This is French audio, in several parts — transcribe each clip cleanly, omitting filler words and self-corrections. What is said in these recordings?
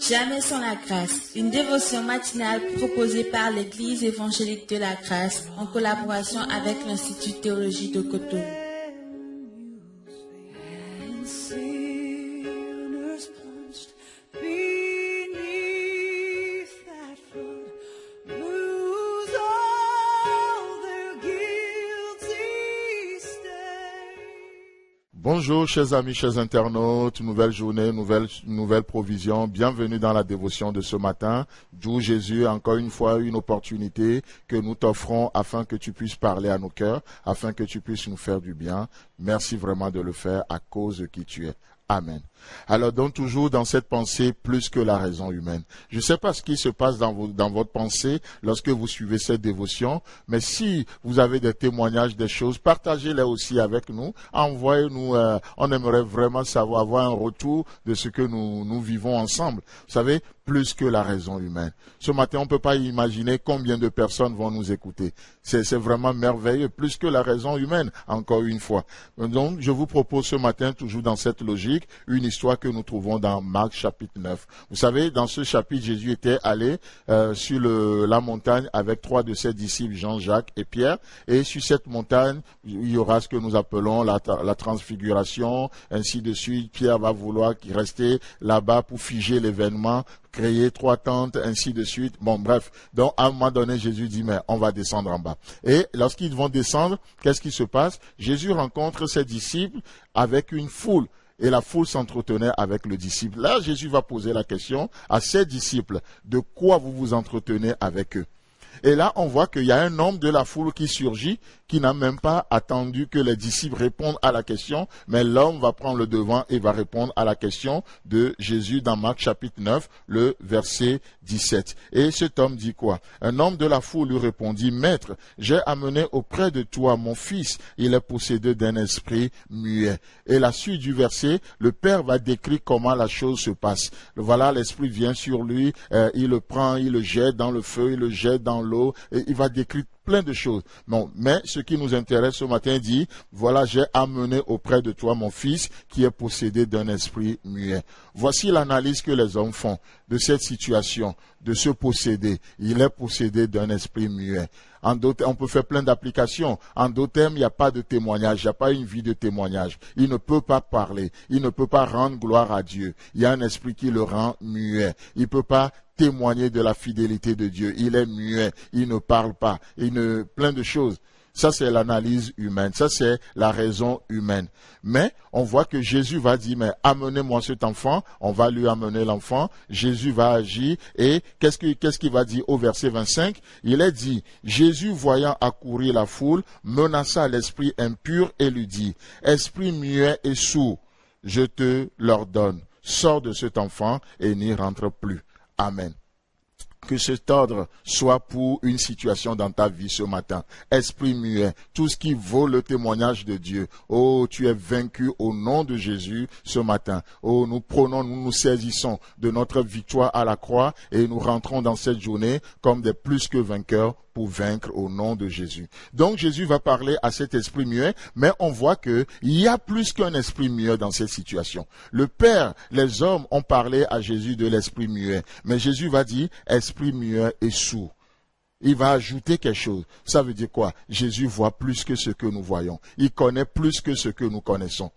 Jamais sans la grâce, une dévotion matinale proposée par l'Église évangélique de la grâce en collaboration avec l'Institut Théologie de Cotonou. Bonjour chers amis, chers internautes, nouvelle journée, nouvelle provision, bienvenue dans la dévotion de ce matin, d'où Jésus, encore une fois, une opportunité que nous t'offrons afin que tu puisses parler à nos cœurs, afin que tu puisses nous faire du bien. Merci vraiment de le faire à cause de qui tu es. Amen. Alors donc toujours dans cette pensée plus que la raison humaine. Je ne sais pas ce qui se passe dans votre pensée lorsque vous suivez cette dévotion, mais si vous avez des témoignages, des choses, partagez-les aussi avec nous. Envoyez-nous, on aimerait vraiment savoir, avoir un retour de ce que nous vivons ensemble. Vous savez, plus que la raison humaine. Ce matin, on ne peut pas imaginer combien de personnes vont nous écouter. C'est vraiment merveilleux, plus que la raison humaine, encore une fois. Donc, je vous propose ce matin, toujours dans cette logique, une histoire que nous trouvons dans Marc chapitre 9. Vous savez, dans ce chapitre, Jésus était allé sur la montagne avec 3 de ses disciples, Jean, Jacques et Pierre. Et sur cette montagne, il y aura ce que nous appelons la transfiguration, ainsi de suite. Pierre va vouloir rester là-bas pour figer l'événement, créer 3 tentes, ainsi de suite. Bon, bref. Donc, à un moment donné, Jésus dit, mais on va descendre en bas. Et lorsqu'ils vont descendre, qu'est-ce qui se passe? Jésus rencontre ses disciples avec une foule. Et la foule s'entretenait avec le disciple. Là, Jésus va poser la question à ses disciples. De quoi vous vous entretenez avec eux? Et là, on voit qu'il y a un homme de la foule qui surgit, qui n'a même pas attendu que les disciples répondent à la question, mais l'homme va prendre le devant et va répondre à la question de Jésus dans Marc chapitre 9, le verset 17. Et cet homme dit quoi? Un homme de la foule lui répondit, « Maître, j'ai amené auprès de toi mon fils, il est possédé d'un esprit muet. » Et la suite du verset, le Père va décrire comment la chose se passe. Voilà, l'esprit vient sur lui, il le prend, il le jette dans le feu, il le jette dans l'eau, et il va décrire plein de choses. Bon, mais ce qui nous intéresse ce matin dit, voilà, j'ai amené auprès de toi mon fils qui est possédé d'un esprit muet. Voici l'analyse que les hommes font de cette situation, de ce possédé. Il est possédé d'un esprit muet. En d'autres, on peut faire plein d'applications. En d'autres termes, il n'y a pas de témoignage, il n'y a pas une vie de témoignage. Il ne peut pas parler, il ne peut pas rendre gloire à Dieu. Il y a un esprit qui le rend muet. Il ne peut pas témoigner de la fidélité de Dieu. Il est muet, il ne parle pas, plein de choses. Ça, c'est l'analyse humaine. Ça, c'est la raison humaine. Mais on voit que Jésus va dire, mais amenez-moi cet enfant. On va lui amener l'enfant. Jésus va agir. Et qu'est-ce qu'il va dire au verset 25? Il est dit, Jésus, voyant accourir la foule, menaça l'esprit impur et lui dit, esprit muet et sourd, je te l'ordonne. Sors de cet enfant et n'y rentre plus. Amen. Que cet ordre soit pour une situation dans ta vie ce matin. Esprit muet, tout ce qui vaut le témoignage de Dieu. Oh, tu es vaincu au nom de Jésus ce matin. Oh, nous nous saisissons de notre victoire à la croix et nous rentrons dans cette journée comme des plus que vainqueurs pour vaincre au nom de Jésus. Donc Jésus va parler à cet esprit muet, mais on voit que il y a plus qu'un esprit muet dans cette situation. Le Père, les hommes ont parlé à Jésus de l'esprit muet, mais Jésus va dire esprit muet et sourd. Il va ajouter quelque chose. Ça veut dire quoi? Jésus voit plus que ce que nous voyons. Il connaît plus que ce que nous connaissons.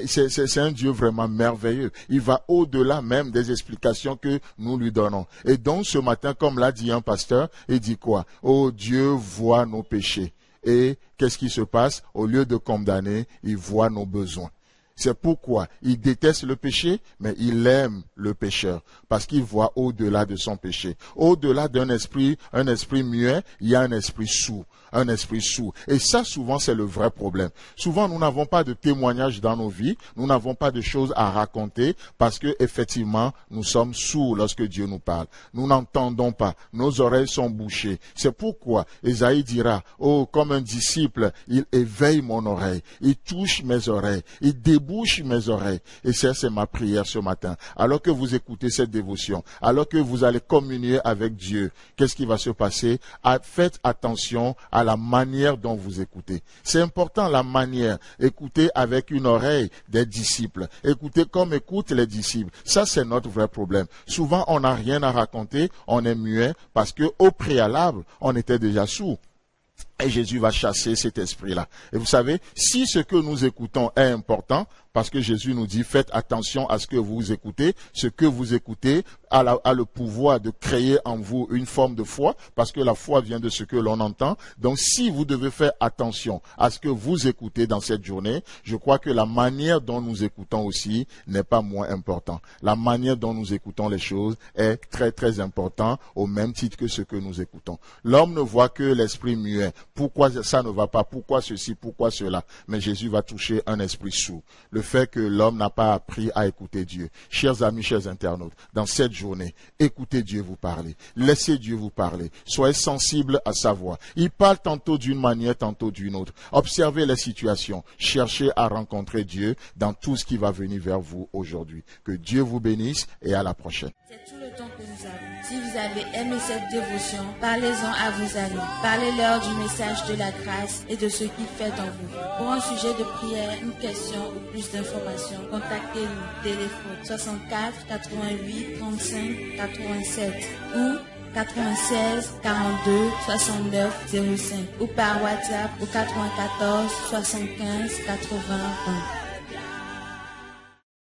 C'est un Dieu vraiment merveilleux. Il va au-delà même des explications que nous lui donnons. Et donc ce matin, comme l'a dit un pasteur, il dit quoi? Oh, Dieu voit nos péchés. Et qu'est-ce qui se passe? Au lieu de condamner, il voit nos besoins. C'est pourquoi il déteste le péché, mais il aime le pécheur, parce qu'il voit au-delà de son péché. Au-delà d'un esprit, un esprit muet, il y a un esprit sourd. Un esprit sourd. Et ça, souvent, c'est le vrai problème. Souvent, nous n'avons pas de témoignages dans nos vies, nous n'avons pas de choses à raconter, parce que, effectivement, nous sommes sourds lorsque Dieu nous parle. Nous n'entendons pas, nos oreilles sont bouchées. C'est pourquoi Ésaïe dira, oh, comme un disciple, il éveille mon oreille, il touche mes oreilles, il débouche bouche, mes oreilles. Et ça, c'est ma prière ce matin. Alors que vous écoutez cette dévotion, alors que vous allez communier avec Dieu, qu'est-ce qui va se passer? Faites attention à la manière dont vous écoutez. C'est important la manière. Écoutez avec une oreille des disciples. Écoutez comme écoutent les disciples. Ça, c'est notre vrai problème. Souvent, on n'a rien à raconter, on est muet parce que au préalable, on était déjà sourd. Et Jésus va chasser cet esprit-là. Et vous savez, si ce que nous écoutons est important, parce que Jésus nous dit, faites attention à ce que vous écoutez. Ce que vous écoutez a le pouvoir de créer en vous une forme de foi, parce que la foi vient de ce que l'on entend. Donc, si vous devez faire attention à ce que vous écoutez dans cette journée, je crois que la manière dont nous écoutons aussi n'est pas moins important. La manière dont nous écoutons les choses est très, très important, au même titre que ce que nous écoutons. L'homme ne voit que l'esprit muet. Pourquoi ça ne va pas? Pourquoi ceci? Pourquoi cela? Mais Jésus va toucher un esprit sourd. Le fait que l'homme n'a pas appris à écouter Dieu. Chers amis, chers internautes, dans cette journée, écoutez Dieu vous parler. Laissez Dieu vous parler. Soyez sensibles à sa voix. Il parle tantôt d'une manière, tantôt d'une autre. Observez les situations. Cherchez à rencontrer Dieu dans tout ce qui va venir vers vous aujourd'hui. Que Dieu vous bénisse et à la prochaine. C'est tout le temps que nous avons. Si vous avez aimé cette dévotion, parlez-en à vos amis. Parlez-leur du message de la grâce et de ce qu'il fait en vous. Pour un sujet de prière, une question ou plus d'informations, contactez-nous. Téléphone 64 88 35 87 ou 96 42 69 05 ou par WhatsApp au 94 75 80 20.